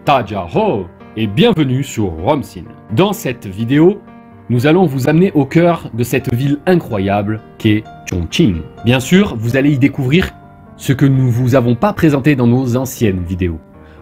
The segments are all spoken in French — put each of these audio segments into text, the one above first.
Tajaho et bienvenue sur Romsin. Dans cette vidéo, nous allons vous amener au cœur de cette ville incroyable qu'est Chongqing. Bien sûr, vous allez y découvrir ce que nous vous avons pas présenté dans nos anciennes vidéos.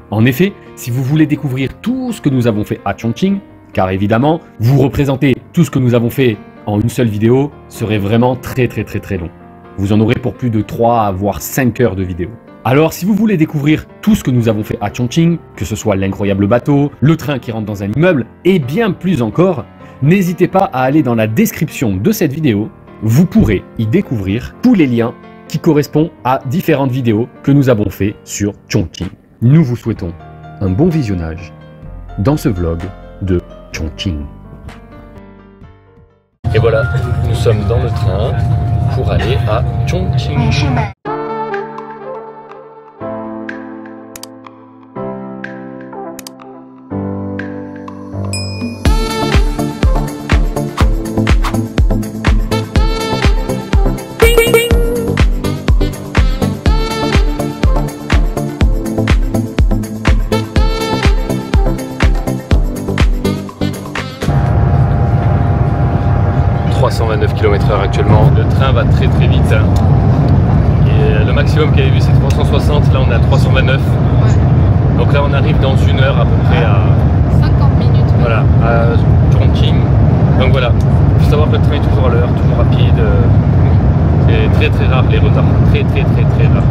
En effet, si vous voulez découvrir tout ce que nous avons fait à Chongqing, car évidemment, vous représenter tout ce que nous avons fait en une seule vidéo serait vraiment très long. Vous en aurez pour plus de 3 voire 5 heures de vidéo. Alors si vous voulez découvrir tout ce que nous avons fait à Chongqing, que ce soit l'incroyable bateau, le train qui rentre dans un immeuble et bien plus encore, n'hésitez pas à aller dans la description de cette vidéo, vous pourrez y découvrir tous les liens qui correspondent à différentes vidéos que nous avons fait sur Chongqing. Nous vous souhaitons un bon visionnage dans ce vlog de Chongqing. Et voilà, nous sommes dans le train pour aller à Chongqing. 329 km/h actuellement, le train va très vite et le maximum qu'il avait vu c'est 360, là on est à 329, ouais. Donc là on arrive dans 1 heure à peu près à 50 minutes, voilà, à Chongqing. Donc voilà, il faut savoir que le train est toujours à l'heure, toujours rapide, c'est très rare les retards, très rare.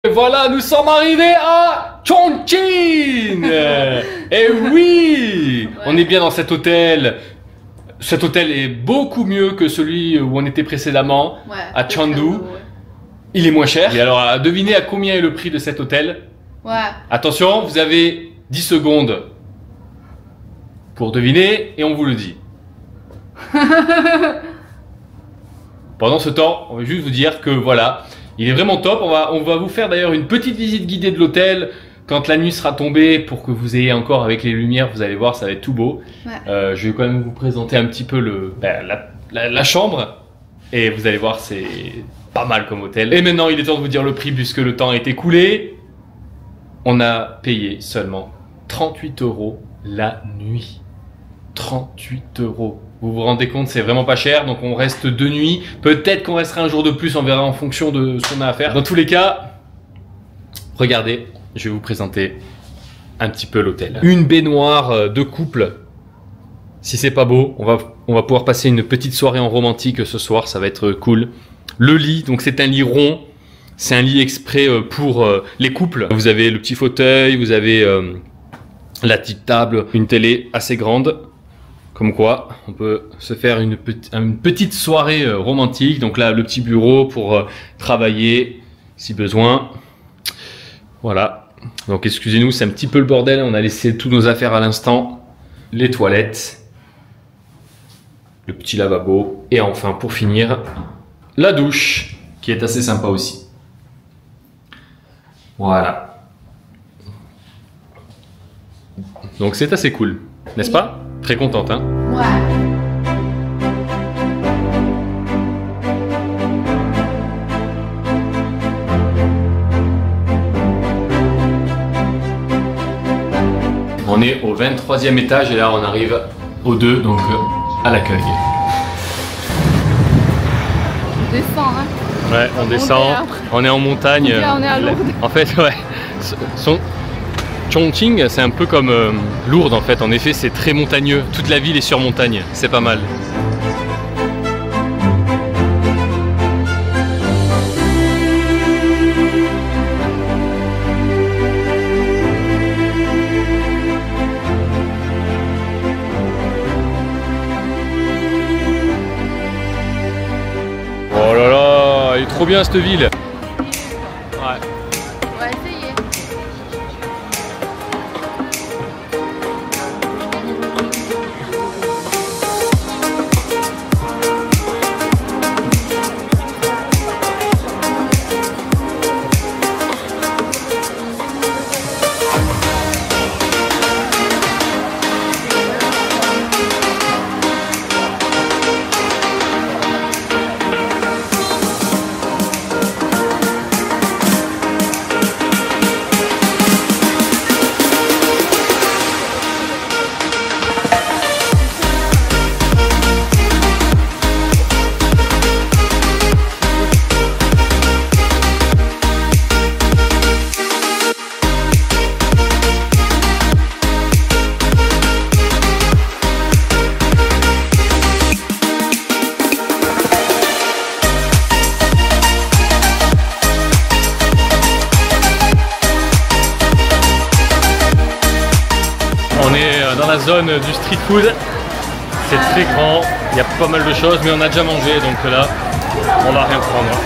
Et voilà, nous sommes arrivés à Chongqing. Et oui, ouais. On est bien dans cet hôtel. Cet hôtel est beaucoup mieux que celui où on était précédemment, ouais, à Chengdu. Ouais. Il est moins cher. Et alors, devinez à combien est le prix de cet hôtel? Ouais. Attention, vous avez 10 secondes pour deviner et on vous le dit. Pendant ce temps, on va juste vous dire que voilà, il est vraiment top. On va vous faire d'ailleurs une petite visite guidée de l'hôtel quand la nuit sera tombée pour que vous ayez encore avec les lumières, vous allez voir, ça va être tout beau. Ouais. Je vais quand même vous présenter un petit peu la chambre et vous allez voir, c'est pas mal comme hôtel. Et maintenant, il est temps de vous dire le prix puisque le temps est écoulé. On a payé seulement 38 € la nuit. 38 €. Vous vous rendez compte, c'est vraiment pas cher, donc on reste 2 nuits. Peut-être qu'on restera un jour de plus, on verra en fonction de ce qu'on a à faire. Dans tous les cas, regardez, je vais vous présenter un petit peu l'hôtel. Une baignoire de couple. Si c'est pas beau, on va pouvoir passer une petite soirée en romantique ce soir, ça va être cool. Le lit, donc c'est un lit rond, c'est un lit exprès pour les couples. Vous avez le petit fauteuil, vous avez la petite table, une télé assez grande. Comme quoi, on peut se faire une petite soirée romantique. Donc là, le petit bureau pour travailler si besoin. Voilà. Donc excusez-nous, c'est un petit peu le bordel. On a laissé tous nos affaires à l'instant. Les toilettes. Le petit lavabo. Et enfin, pour finir, la douche, qui est assez sympa aussi. Voilà. Donc c'est assez cool, n'est-ce pas ? Très contente, hein? Ouais. On est au 23e étage et là on arrive au 2, donc à l'accueil. On descend, hein? Ouais, on descend. On est en montagne. On est à Lourdes. En fait, ouais. Chongqing, c'est un peu comme Lourdes en fait, en effet c'est très montagneux, toute la ville est sur montagne, c'est pas mal. Oh là là, elle est trop bien cette ville. Ouais. On va essayer. On est dans la zone du street food. C'est très grand, il y a pas mal de choses, mais on a déjà mangé, donc là, on va rien prendre.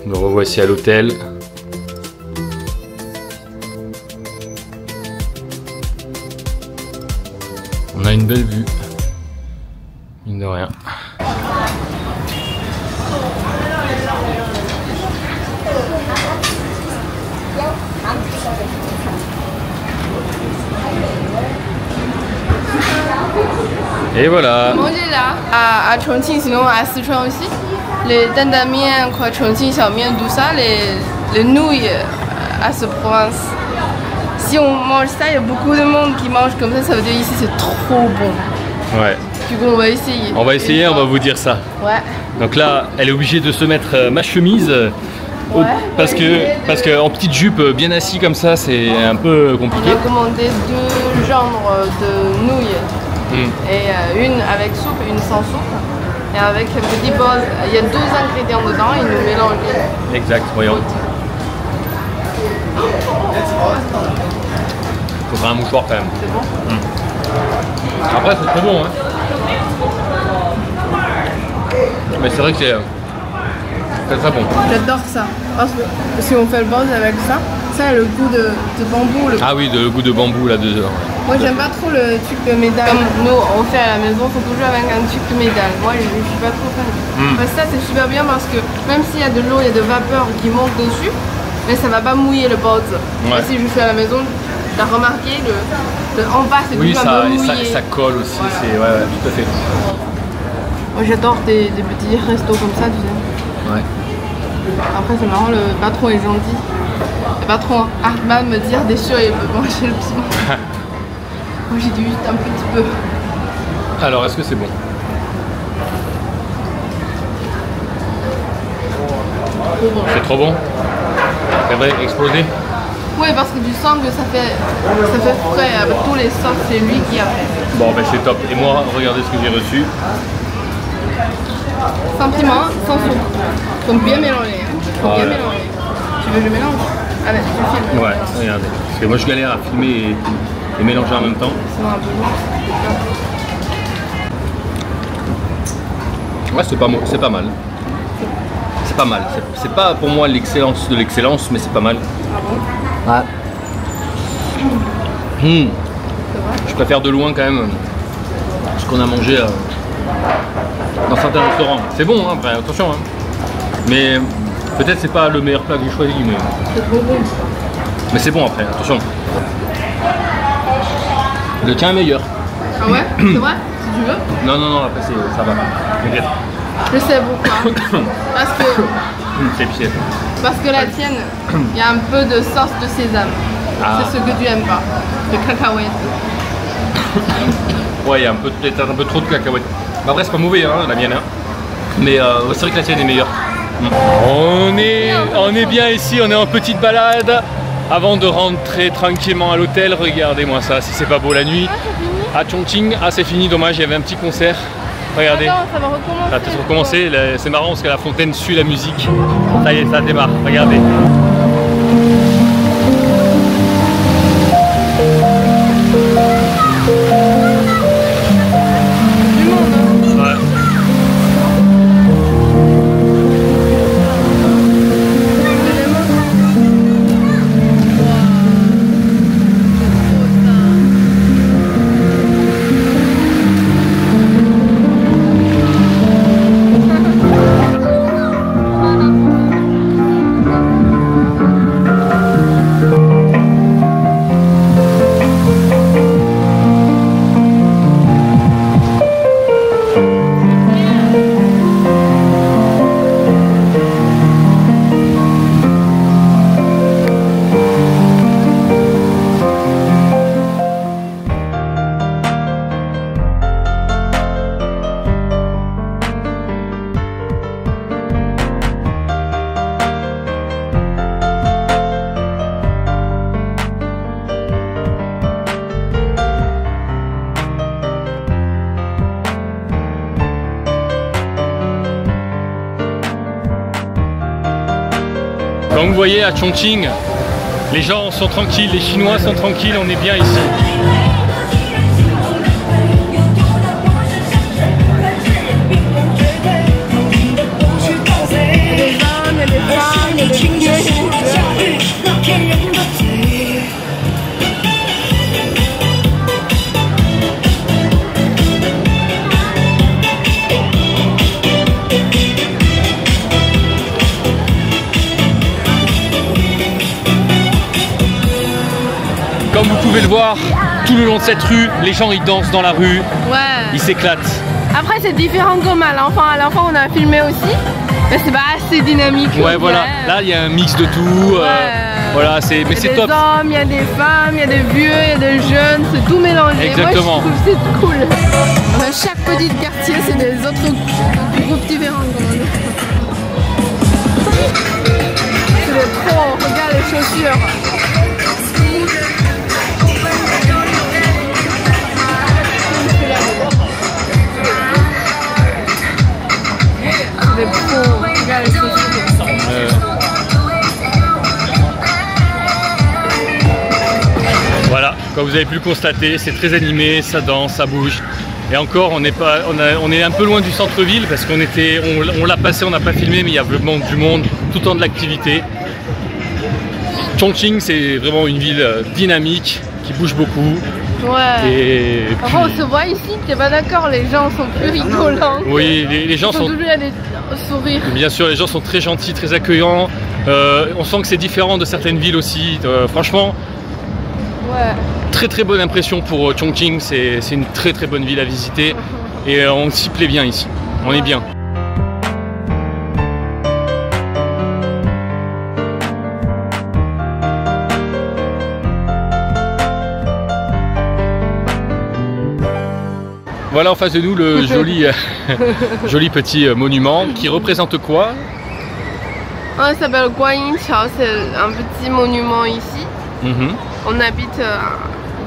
Nous revoici à l'hôtel. On a une belle vue, mine de rien. Et voilà. Manger là, à Chongqing, sinon à Sichuan aussi. Les dandamiens, quoi, Chongqing, xiaomian, tout ça, les nouilles à ce province. Si on mange ça, il y a beaucoup de monde qui mange comme ça veut dire ici c'est trop bon. Ouais. Du coup, on va essayer. On va essayer, on va vous dire ça. Ouais. Donc là, elle est obligée de se mettre ma chemise. Ouais. Parce que en petite jupe, bien assis comme ça, c'est un peu compliqué. On a commandé 2 genres de nouilles. Et une avec soupe et une sans soupe. Et avec un petit bol, il y a 2 ingrédients dedans, ils nous mélangent. Exact, voyons. Faut faire un mouchoir quand même. C'est bon. Après c'est très bon hein. Mais c'est vrai que c'est très bon. J'adore ça. Parce que si on fait le bol avec ça, ça a le goût de bambou. Ah oui, le goût de bambou là dedans. Moi j'aime pas trop le truc de métal. Comme nous on fait à la maison, faut toujours avec un truc de métal. Moi je suis pas trop fan. Parce que ça c'est super bien parce que même s'il y a de l'eau, il y a de vapeur qui monte dessus, mais ça va pas mouiller le bol. Ouais. Si je fais à la maison, t'as remarqué le en bas c'est oui, toujours un peu mouillé. ça colle aussi, voilà. C'est ouais, tout à fait. Moi j'adore des petits restos comme ça, tu sais. Ouais. Après c'est marrant, le patron est gentil. Le patron arrête pas de me dire des sûr il peut manger le piment. Moi j'ai dû juste un petit peu. Alors est-ce que c'est bon? C'est trop bon? C'est vrai, exploser? Oui, parce que tu sens que ça fait frais avec tous les sauces, c'est lui qui a fait. Bon ben c'est top. Et moi, regardez ce que j'ai reçu. Sans piment, sans sucre. Faut bien mélanger. Faut bien mélanger. Tu veux que je mélange? Allez, je filme. Ouais, regardez. Parce que moi je galère à filmer et mélanger en même temps. Sinon un peu lourd. Ouais, c'est pas mal. C'est pas mal. C'est pas pour moi l'excellence de l'excellence, mais c'est pas mal. Ah bon? Ouais. C'est vrai? Je préfère de loin quand même ce qu'on a mangé dans certains restaurants. C'est bon, hein, après, attention. Hein. Mais peut-être c'est pas le meilleur plat que j'ai choisi, mais C'est trop bon. Mais c'est bon après, attention. Le tien est meilleur. Ah ouais? C'est vrai? Si tu veux? Non, après ça va. T'inquiète. Je sais pourquoi. Parce que la tienne, il y a un peu de sauce de sésame. Ah. C'est ce que tu aimes pas. De cacahuètes. Ouais, il y a peut-être un peu trop de cacahuètes. Mais après c'est pas mauvais hein, la mienne. Hein. Mais c'est vrai que la tienne est meilleure. On est bien ici, on est en petite balade. Avant de rentrer tranquillement à l'hôtel, regardez-moi ça, si c'est pas beau la nuit. À Chongqing, ah c'est fini, dommage, il y avait un petit concert. Regardez. Attends, ça va recommencer. Ça va peut-être recommencer, c'est marrant parce que la fontaine suit la musique. Ça y est, ça démarre, regardez. Du monde, hein. Ouais. Donc vous voyez à Chongqing, les gens sont tranquilles, les Chinois sont tranquilles, on est bien ici. Comme vous pouvez le voir, tout le long de cette rue, les gens ils dansent dans la rue, ils s'éclatent. Après c'est différent comme à l'enfant. À l'enfant on a filmé aussi, mais c'est pas assez dynamique. Ouais voilà, là il y a un mix de tout. Voilà, mais c'est top. Il y a des hommes, il y a des femmes, il y a des vieux, il y a des jeunes, c'est tout mélangé. Exactement. Moi je trouve c'est cool. Chaque petit quartier c'est des autres groupes différents. C'est des pros, regarde les chaussures. Les pros, regarde les chaussures. Voilà, comme vous avez pu le constater, c'est très animé, ça danse, ça bouge. Et encore, on est un peu loin du centre-ville parce on l'a passé, on n'a pas filmé, mais il y a vraiment du monde tout le temps de l'activité. Chongqing, c'est vraiment une ville dynamique qui bouge beaucoup. Ouais. Et puis... Enfin, on se voit ici, t'es pas d'accord, les gens sont plus rigolants. Oui, les gens sont... toujours à des sourires. Bien sûr, les gens sont très gentils, très accueillants. On sent que c'est différent de certaines villes aussi. Franchement, ouais. Très bonne impression pour Chongqing. C'est une très bonne ville à visiter. Et on s'y plaît bien ici. On est bien. Voilà en face de nous le joli, joli petit monument qui représente quoi? Ça s'appelle Guanyin Qiao, c'est un petit monument ici. On habite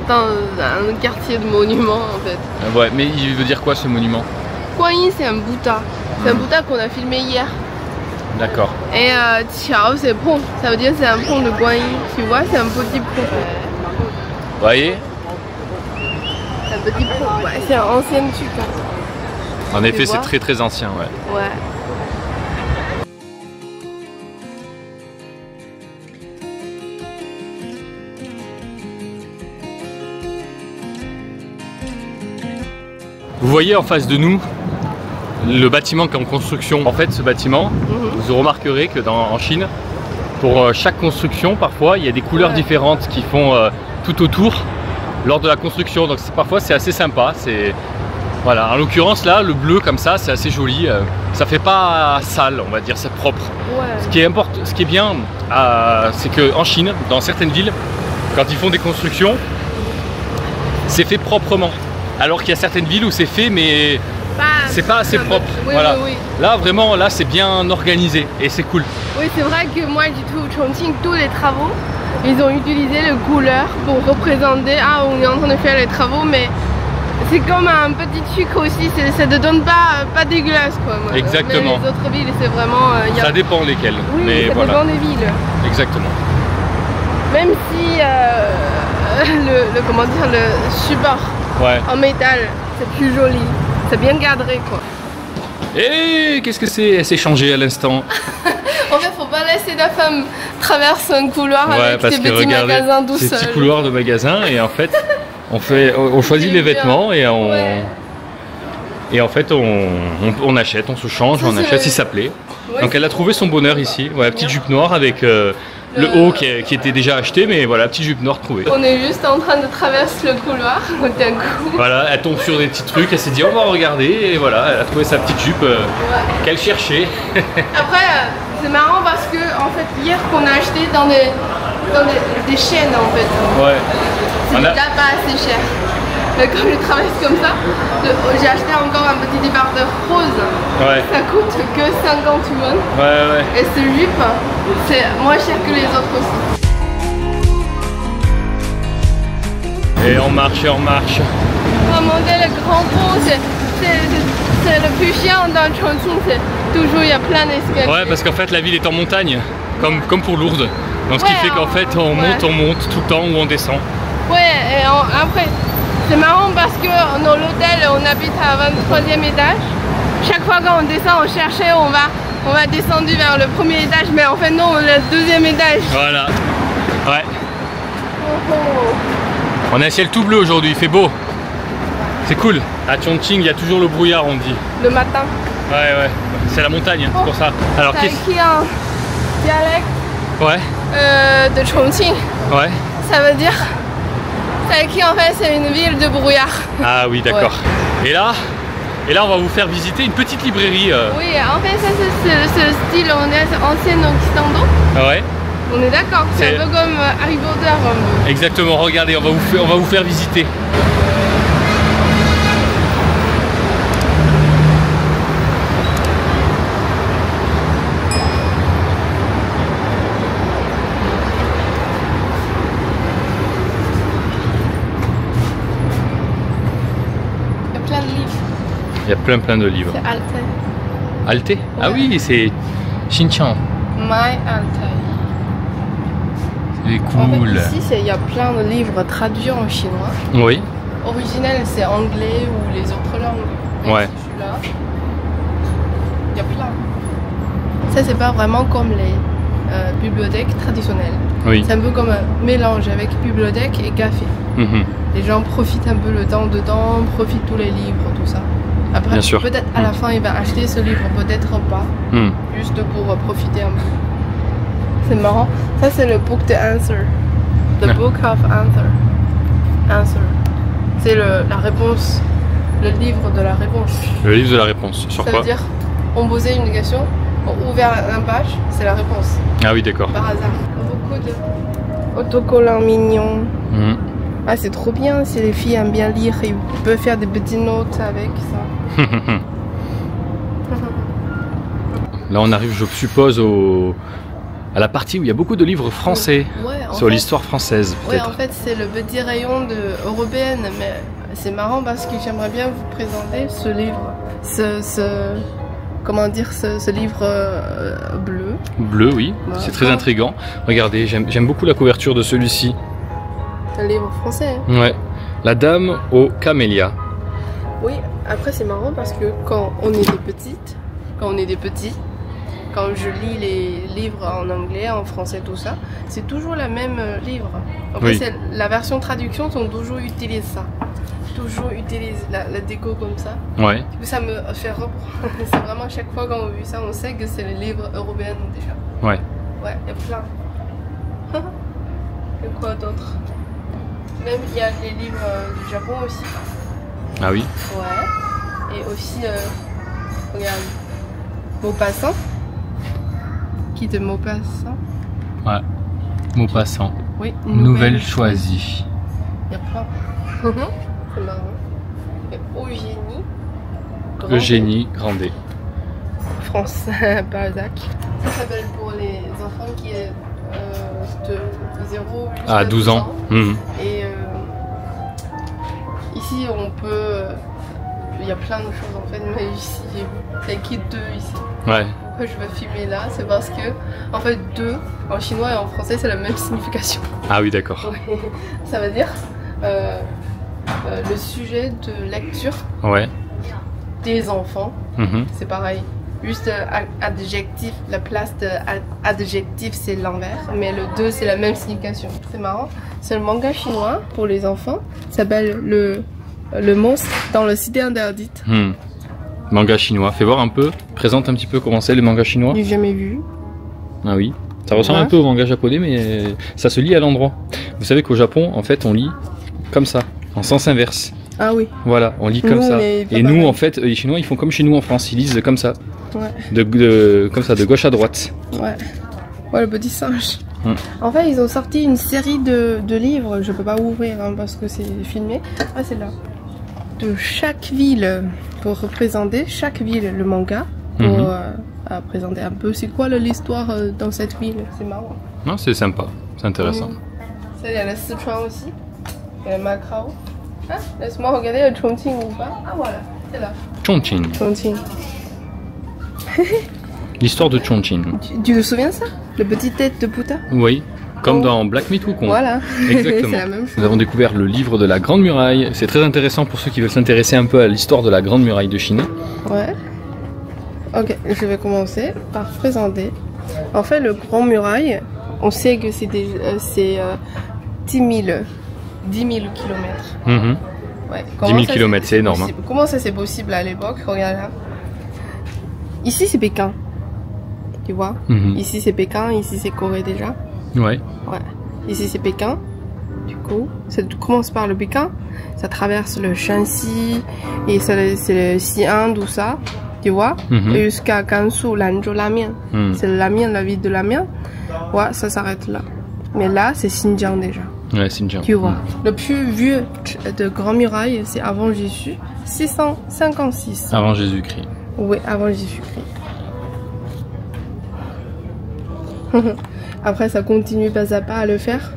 dans un quartier de monuments en fait. Ouais, mais il veut dire quoi ce monument? Guanyin c'est un Bouddha. C'est un Bouddha qu'on a filmé hier. D'accord. Et Qiao c'est pont, ça veut dire c'est un pont de Guanyin. Tu vois, c'est un petit pont. Vous voyez? Un petit pont, ouais, c'est un ancien truc. En effet, c'est très ancien, ouais. Ouais. Vous voyez en face de nous le bâtiment qui est en construction. En fait, ce bâtiment, vous remarquerez que en Chine, pour chaque construction, parfois, il y a des couleurs différentes qui font tout autour lors de la construction. Donc parfois, c'est assez sympa. Voilà. En l'occurrence, là, le bleu comme ça, c'est assez joli. Ça fait pas sale, on va dire, c'est propre. Ouais. Ce qui est bien, c'est qu'en Chine, dans certaines villes, quand ils font des constructions, c'est fait proprement. Alors qu'il y a certaines villes où c'est fait, mais c'est pas assez propre. Oui, voilà. Oui. Là, vraiment, là, c'est bien organisé et c'est cool. Oui, c'est vrai que moi, du tout, Chongqing, tous les travaux, ils ont utilisé les couleurs pour représenter. Ah, on est en train de faire les travaux, mais c'est comme un petit truc aussi. Ça ne donne pas dégueulasse, quoi. Moi. Exactement. Mais les autres villes, c'est vraiment. Ça dépend lesquelles. Oui, mais ça dépend des villes. Exactement. Même si comment dire, le support. En métal, c'est plus joli, c'est bien cadré quoi. Et qu'est-ce que c'est? Elle s'est changée à l'instant. En fait, faut pas laisser la femme traverser un couloir avec ses petits magasins tout seul. Ces petits couloirs de magasins et en fait, on choisit les vêtements et en fait on achète, on se change, on achète si ça plaît. Donc elle a trouvé son bonheur ici. Voilà, petite jupe noire avec le haut qui était déjà acheté, mais voilà, petite jupe noire trouvée. On est juste en train de traverser le couloir d'un coup. Voilà, elle tombe sur des petits trucs, elle s'est dit on va regarder et voilà, elle a trouvé sa petite jupe qu'elle cherchait. Après, c'est marrant parce que en fait hier qu'on a acheté dans des chaînes en fait. Ouais. C'était pas assez cher. Mais quand je traverse comme ça, j'ai acheté encore un petit débardeur rose. Ouais. Ça coûte que 50 yuan. Ouais. Et ce jupe, c'est moins cher que les autres aussi. Et on marche et on marche. Remonter le grand pont, c'est le plus chiant dans Chongqing. Toujours il y a plein d'escaliers. Ouais, parce qu'en fait la ville est en montagne. comme pour Lourdes. Donc ce qui fait qu'en fait on monte tout le temps ou on descend. Ouais, et après, c'est marrant parce que dans l'hôtel, on habite à 23e étage. Chaque fois quand on descend, on cherchait, on va descendu vers le premier étage, mais en fait non, on est au deuxième étage. Voilà. Ouais. On a un ciel tout bleu aujourd'hui, il fait beau. C'est cool. À Chongqing, il y a toujours le brouillard, on dit. Le matin. Ouais. C'est la montagne, hein, c'est pour ça. Alors c'est écrit un dialecte de Chongqing. Ouais. Ça veut dire... C'est écrit en fait, c'est une ville de brouillard. Ah oui, d'accord. Ouais. Et là, on va vous faire visiter une petite librairie. Oui, en fait, ça c'est le style ancien occidentaux. Ah ouais. On est d'accord, c'est un peu comme Harry Potter. Exactement, regardez, on va vous faire visiter. Il y a plein de livres. C'est Altaï. Altaï? Ouais. Ah oui, c'est Xinjiang. My Altaï. C'est cool. En fait, ici, il y a plein de livres traduits en chinois. Oui. Originel, c'est anglais ou les autres langues. Ouais. Celui-là, il y a plein. Ça, c'est pas vraiment comme les bibliothèques traditionnelles. Oui. C'est un peu comme un mélange avec bibliothèque et café. Les gens profitent un peu le temps dedans, profitent tous les livres, tout ça. Après, peut-être à la fin, il va acheter ce livre, peut-être pas. Juste pour profiter un peu. C'est marrant. Ça, c'est le book de answer. The book of answer. C'est la réponse. Le livre de la réponse. Le livre de la réponse. Sur quoi? Ça veut dire, on posait une question, on ouvert une page, c'est la réponse. Ah oui, d'accord. Par hasard. Beaucoup d'autocollants mignons. Ah, c'est trop bien si les filles aiment bien lire, ils peuvent faire des petites notes avec ça. Là, on arrive, je suppose, à la partie où il y a beaucoup de livres français sur l'histoire française. Oui, en fait, c'est le petit rayon européenne, mais c'est marrant parce que j'aimerais bien vous présenter ce livre. Comment dire, ce livre bleu. Bleu, oui, c'est très intriguant. Regardez, j'aime beaucoup la couverture de celui-ci. Un livre français. Hein. Ouais. La Dame aux camélias. Oui, après c'est marrant parce que quand on est des petits, quand je lis les livres en anglais, en français, tout ça, c'est toujours la même livre. En fait, la version traduction sont toujours utilisent ça. Toujours utilise la déco comme ça. Ouais. Du coup, ça me fait reprendre. C'est vraiment chaque fois qu'on vu ça, on sait que c'est les livres européens déjà. Ouais. Ouais, il y a plein. Et quoi d'autre? Même il y a les livres du Japon aussi. Ah oui? Ouais. Et aussi, regarde, Maupassant. Qui de Maupassant? Ouais. Maupassant. Oui. Nouvelle choisie. Il y a plein. C'est marrant. Et Eugénie Grandet. France Balzac. Ça s'appelle pour les enfants qui est de 0 jusqu'à 12 ans. Et ici on peut... Il y a plein de choses en fait, mais ici il y a qui 2 ici. Ouais. Pourquoi je vais filmer là? C'est parce que en fait 2 en chinois et en français c'est la même signification. Ah oui, d'accord. Ça veut dire le sujet de lecture des enfants, c'est pareil. Juste adjectif, la place de adjectif c'est l'envers, mais le 2 c'est la même signification. C'est marrant, c'est le manga chinois pour les enfants, ça s'appelle le monstre dans la cité interdite. Manga chinois, fais voir un peu, présente un petit peu comment c'est les mangas chinois. J'ai jamais vu. Ah oui, ça ressemble un peu au manga japonais mais ça se lit à l'endroit. Vous savez qu'au Japon en fait on lit comme ça, en sens inverse. Ah oui. Voilà, on lit comme ça. Et nous en fait, les Chinois ils font comme chez nous en France, ils lisent comme ça. Ouais. Comme ça, de gauche à droite. Ouais. Ouais, le petit singe. En fait, ils ont sorti une série de livres, je peux pas ouvrir hein, parce que c'est filmé. Ah, c'est là. De chaque ville, pour représenter chaque ville, le manga, pour présenter un peu c'est quoi l'histoire dans cette ville. C'est marrant. Non, c'est sympa, c'est intéressant. Ça, il y a la Sichuan aussi, il y a la Macao. Ah, laisse-moi regarder le Chongqing ou pas. Ah voilà, c'est là. Chongqing. Chongqing. L'histoire de Chongqing. Tu te souviens ça? Le petit tête de Bouddha? Oui, comme dans Black Myth Wukong. Voilà, Exactement. c'est la même chose. Nous avons découvert le livre de la Grande Muraille. C'est très intéressant pour ceux qui veulent s'intéresser un peu à l'histoire de la Grande Muraille de Chine. Ouais. Ok, je vais commencer par présenter. En fait, le Grand Muraille, on sait que c'est 10 000 kilomètres. Ouais. 10 000 kilomètres, c'est énorme. Hein. Comment ça c'est possible à l'époque? Regarde là. Ici c'est Pékin. Tu vois? Ici c'est Pékin, ici c'est Corée déjà. Ouais. Ouais. Ici c'est Pékin. Du coup, ça commence par le Pékin, ça traverse le Shanxi et c'est le Xi'an, tout ça. Tu vois? Et jusqu'à Gansu, Lanzhou, Lamien. C'est Lamien, la ville de Lamien. Ouais, ça s'arrête là. Mais là, c'est Xinjiang déjà. Ouais, Xinjiang. Tu vois. Le plus vieux de Grand Muraille, c'est avant Jésus, 656. Avant Jésus-Christ. Oui, avant Jésus-Christ. Après, ça continue pas à pas à le faire.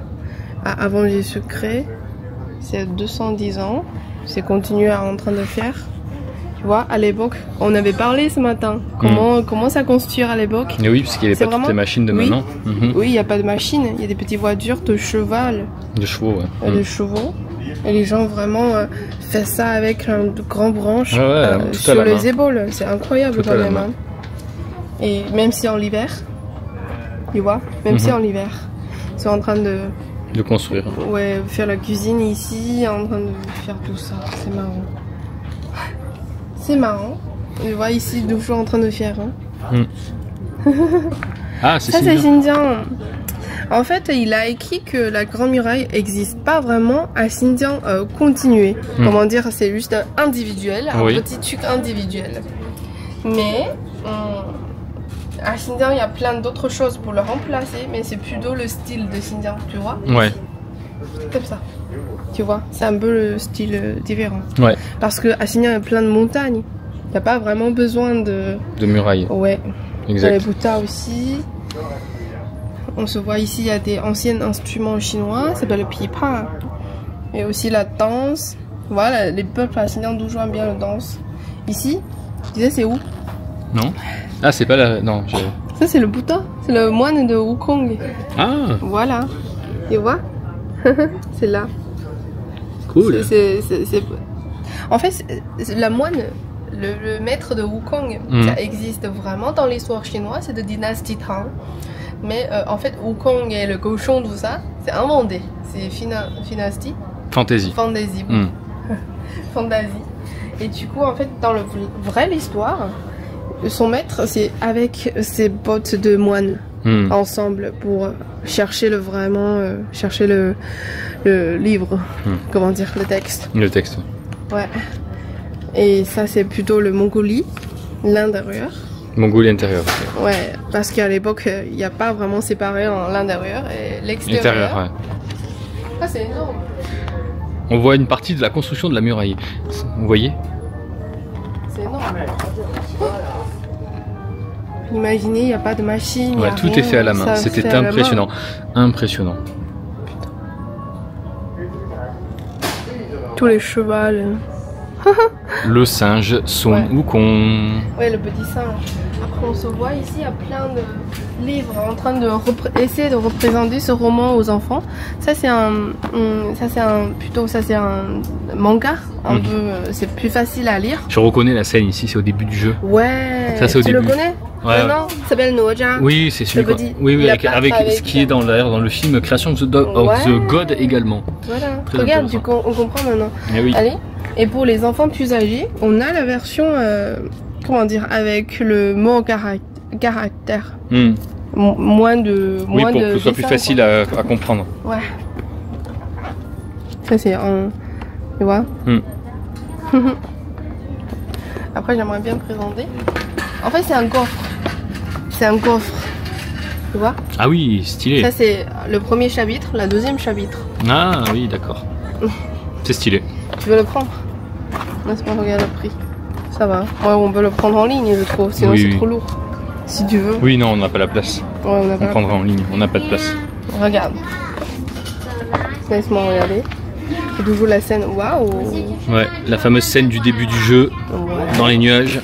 Avant Jésus-Christ, c'est 210 ans. C'est continué en train de faire. Tu vois, à l'époque, on avait parlé ce matin. Comment ça construire à l'époque? Oui, parce qu'il n'y avait pas toutes les machines de maintenant. Oui, il n'y a pas de machines. Il y a des petites voitures de cheval. De chevaux, ouais. De chevaux. Et les gens vraiment font ça avec de grandes branches sur les épaules. C'est incroyable quand même. Hein. Et même si en l'hiver, tu vois, même si en hiver, ils sont en train de construire. Ouais, faire la cuisine ici, en train de faire tout ça. C'est marrant. C'est marrant. Tu vois ici, toujours en train de faire. Hein. Ah, c'est ça, c'est Xinjiang. En fait, il a écrit que la Grande Muraille n'existe pas vraiment à Xinjiang continué. Comment dire, c'est juste individuel, un petit truc individuel. Mais à Xinjiang, il y a plein d'autres choses pour le remplacer, mais c'est plutôt le style de Xinjiang, tu vois? Ouais. Comme ça. Tu vois, c'est un peu le style différent. Ouais. Parce qu'à Xinjiang, il y a plein de montagnes. Il n'y a pas vraiment besoin de murailles. Ouais. Exact. Les Bouddha aussi. On se voit ici, il y a des anciens instruments chinois, ça s'appelle le pipa. Et aussi la danse. Voilà, les peuples à Xinjiang jouent bien la danse. Ici, tu disais c'est où? Non. Ah, c'est pas la... Non, ça c'est le Bouddha, c'est le moine de Wukong. Ah. Voilà. Tu vois? C'est là. Cool. En fait, la moine, le maître de Wukong, ça existe vraiment dans l'histoire chinoise, c'est de dynastie Tang. Mais en fait, Wukong et le cochon, tout ça, c'est inventé. C'est dynastie. Fantasy. Fantasy. Fantasy. Et du coup, en fait, dans le vrai l'histoire, son maître, c'est avec ses potes de moines ensemble pour chercher chercher le livre, comment dire, le texte. Le texte. Ouais. Et ça, c'est plutôt le Mongolie, l'intérieur. Mongolie intérieure. Ouais, parce qu'à l'époque, il n'y a pas vraiment séparé en l'intérieur et l'extérieur. L'intérieur, ouais. Ah, c'est énorme. On voit une partie de la construction de la muraille. Vous voyez? C'est énorme. Imaginez, il n'y a pas de machine. Ouais, tout est fait à la main. C'était impressionnant. Impressionnant. Putain. Tous les chevals. Le singe Sun Wukong. Ouais, le petit singe. Après, on se voit ici, il y a plein de livres en train de essayer de représenter ce roman aux enfants. Ça, c'est un manga. Un peu, c'est plus facile à lire. Je reconnais la scène ici, c'est au début du jeu. Ouais. Ça, c'est au début. Tu le connais? Ouais. Non, ça s'appelle Naujia. Oui, c'est celui. Oui, avec ce qui est dans le film Création of the God également. Voilà. Regarde, on comprend maintenant. Oui. Allez. Et pour les enfants plus âgés, on a la version, comment dire, avec le mot caractère. Moins de. Oui, pour que ce soit plus facile à comprendre. Ouais. Ça, c'est un. Tu vois? Après, j'aimerais bien présenter. En fait, c'est un coffre. C'est un coffre. Tu vois? Ah oui, stylé. Ça, c'est le premier chapitre, la deuxième chapitre. Ah oui, d'accord. C'est stylé. Tu veux le prendre? Non, c'est pas, regarde le prix. Ça va. Ouais, on peut le prendre en ligne, je trouve. Sinon, c'est trop lourd. Si tu veux. Oui, non, on n'a pas la place. Ouais, on prendra en ligne, on n'a pas de place. Regarde. Laisse-moi regarder. C'est toujours la scène. Waouh! Ouais, la fameuse scène du début du jeu, dans les nuages.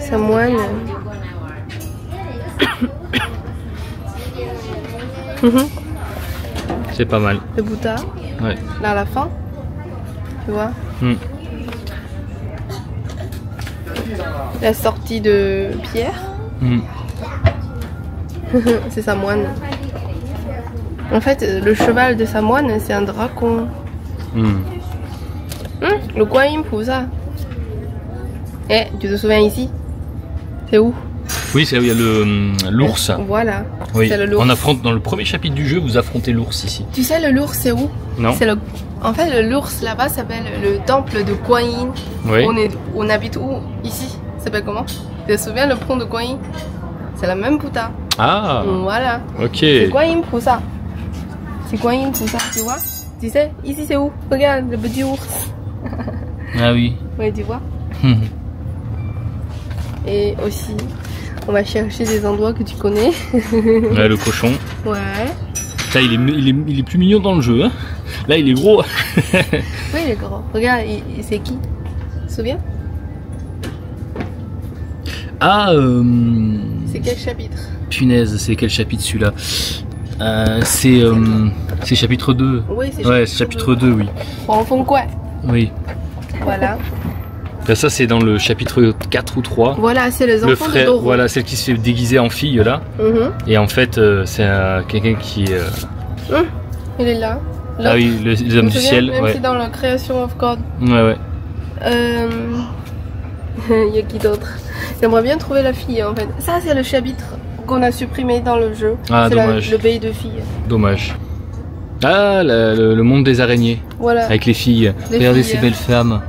Samoine. C'est pas mal. Le Bouddha. Ouais. Là à la fin. Tu vois. La sortie de Pierre. C'est Samoine. En fait, le cheval de Samoine, c'est un dragon. Le Guanyin Pusa. Eh, tu te souviens ici? C'est où? Oui, il y a l'ours. Voilà. Oui. C'est l'ours. On affronte dans le premier chapitre du jeu, vous affrontez l'ours ici. Tu sais le l'ours c'est où? Non. En fait, l'ours là-bas s'appelle le temple de Guanyin. Oui. On habite où? Ici. Ça s'appelle comment? Tu te souviens le pont de Guanyin? C'est la même Bouddha. Ah. Voilà. Ok. C'est Guanyin Pusa. C'est Guanyin Pusa, tu vois? Tu sais, ici c'est où? Regarde le petit ours. Ah oui. Oui, tu vois? Et aussi, on va chercher des endroits que tu connais. Ouais, le cochon. Ouais. Là, il est plus mignon dans le jeu. Hein. Là, il est gros. Oui, il est gros. Regarde, c'est qui? Tu te souviens? Ah, C'est quel chapitre? punaise, c'est quel chapitre celui-là? C'est chapitre 2. Oui, c'est ouais, chapitre 2, oui. Feng quoi? Oui. Voilà. Là, ça, c'est dans le chapitre 4 ou 3. Voilà, c'est les enfants Le frère, de Doro. voilà, celle qui se fait déguiser en fille, là. Et en fait, c'est quelqu'un qui... Il est là. Ah oui, les hommes du ciel. Même Ouais. c'est dans la création of God. Ouais. Il y a qui d'autre? J'aimerais bien trouver la fille en fait. Ça, c'est le chapitre qu'on a supprimé dans le jeu. Ah, c'est dommage. le pays de filles. Dommage. Ah, le monde des araignées. Voilà. Avec les filles. Les Regardez filles. ces belles femmes.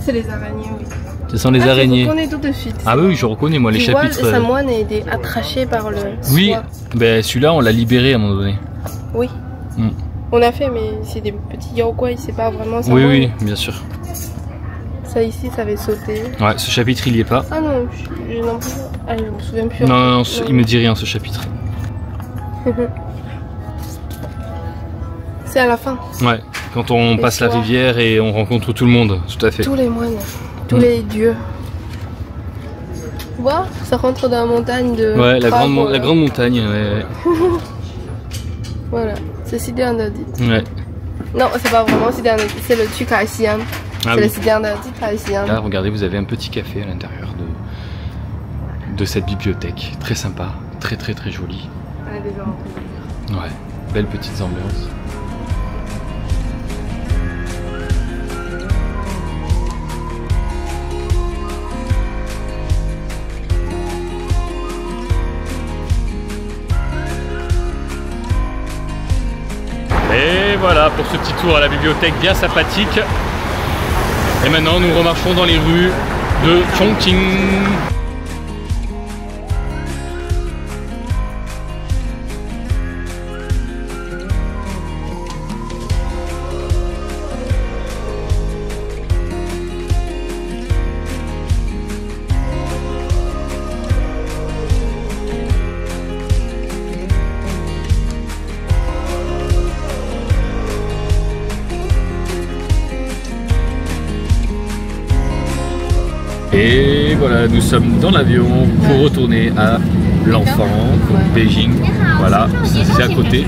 C'est les araignées, oui. Ce sont les Tu araignées. reconnais tout de suite. Ah oui, je reconnais moi les Tu vois, chapitres. le Samoine a été attraché par le Oui, soie. ben celui-là on l'a libéré à un moment donné. Oui. On a fait, mais c'est des petits yaoguais, c'est pas vraiment ça. Oui, bien sûr. Ça ici, ça avait sauté. Ouais, ce chapitre il y est pas. Ah non, je n'en plus. Ah, je me souviens plus. Non, il me dit rien ce chapitre. C'est à la fin. Ouais, quand on passe la rivière et on rencontre tout le monde, tout à fait. Tous les moines, tous les dieux. Tu vois, ça rentre dans la montagne de. Ouais, la Prague, grande montagne. Ouais. Voilà, c'est Cité interdite. Ouais. Non, c'est pas vraiment Cité interdite, c'est le Tukaxian. Ah, c'est oui. la Cité interdite Kaxian. Là, regardez, vous avez un petit café à l'intérieur de cette bibliothèque. Très sympa, très joli. On a déjà rencontré. Ouais, belles petites ambiances. Et voilà pour ce petit tour à la bibliothèque bien sympathique. Et maintenant nous remarchons dans les rues de Chongqing. Et voilà, nous sommes dans l'avion pour retourner à l'enfant, Beijing. Voilà, c'est à côté.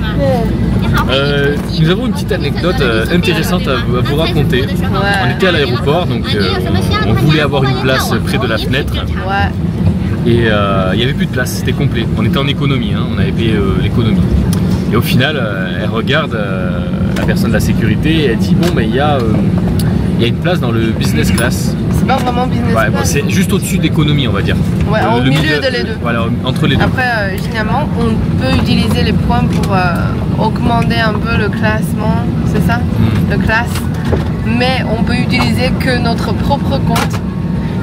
Nous avons une petite anecdote intéressante à vous raconter. On était à l'aéroport, donc on voulait avoir une place près de la fenêtre. Ouais. Et il n'y avait plus de place, c'était complet. On était en économie, hein, on avait payé l'économie. Et au final, elle regarde la personne de la sécurité et elle dit bon, mais il y a une place dans le business class. C'est pas vraiment business Ouais, bon, class. c'est juste au-dessus d'économie, on va dire. Ouais, au milieu de les deux. Voilà, entre les deux. Après, généralement, on peut utiliser les points pour augmenter un peu le classement, c'est ça? Le classe. Mais on peut utiliser que notre propre compte.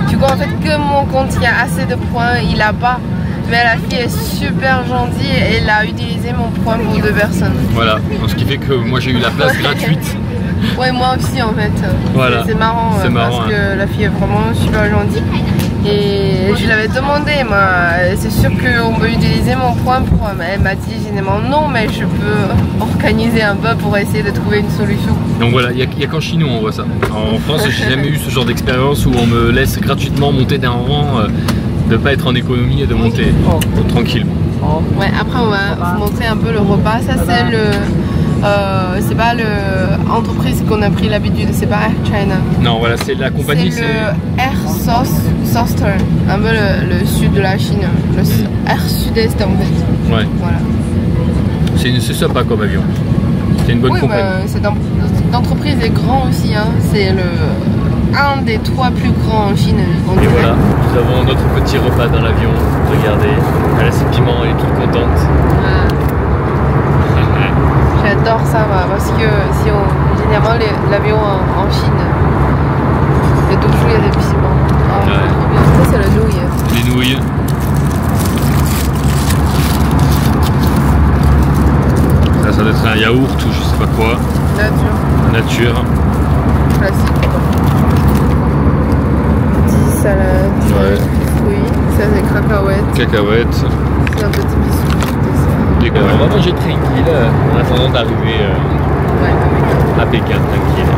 Du coup, en fait, que mon compte, il y a assez de points, il a pas. Mais la fille est super gentille et elle a utilisé mon point pour 2 personnes. Voilà, donc ce qui fait que moi j'ai eu la place gratuite. Ouais, moi aussi en fait. Voilà. C'est marrant, C'est marrant, parce que la fille est vraiment super gentille. Et je l'avais demandé, moi, c'est sûr qu'on peut utiliser mon point pour... Elle m'a dit généralement non, mais je peux organiser un peu pour essayer de trouver une solution. Donc voilà, il n'y a qu'en Chine où on voit ça. En France, j'ai jamais eu ce genre d'expérience où on me laisse gratuitement monter d'un rang, de pas être en économie et de monter tranquille. Ouais, après on va vous montrer un peu le repas. Ça c'est le... c'est pas l'entreprise qu'on a pris l'habitude, c'est pas Air China. Non, voilà, c'est la compagnie. C'est le Air Soster, un peu le sud de la Chine, le Air Sud-Est en fait. Ouais. Voilà. C'est sympa comme avion. C'est une bonne compagnie. Cette entreprise est grande aussi, hein. C'est un des 3 plus grands en Chine. Et voilà, nous avons notre petit repas dans l'avion. Regardez, elle a ses piments, elle est toute contente. J'adore ça parce que si généralement l'avion en Chine, il y a toujours des piments. Ça c'est la nouille. Les nouilles. Ça doit être un yaourt ou je sais pas quoi. Nature. Classique. Petit salade. Ouais. Fruits. Ça c'est cacahuètes. Cacahuètes. C'est un petit biscuit. On va manger tranquille en attendant d'arriver à Pékin tranquille.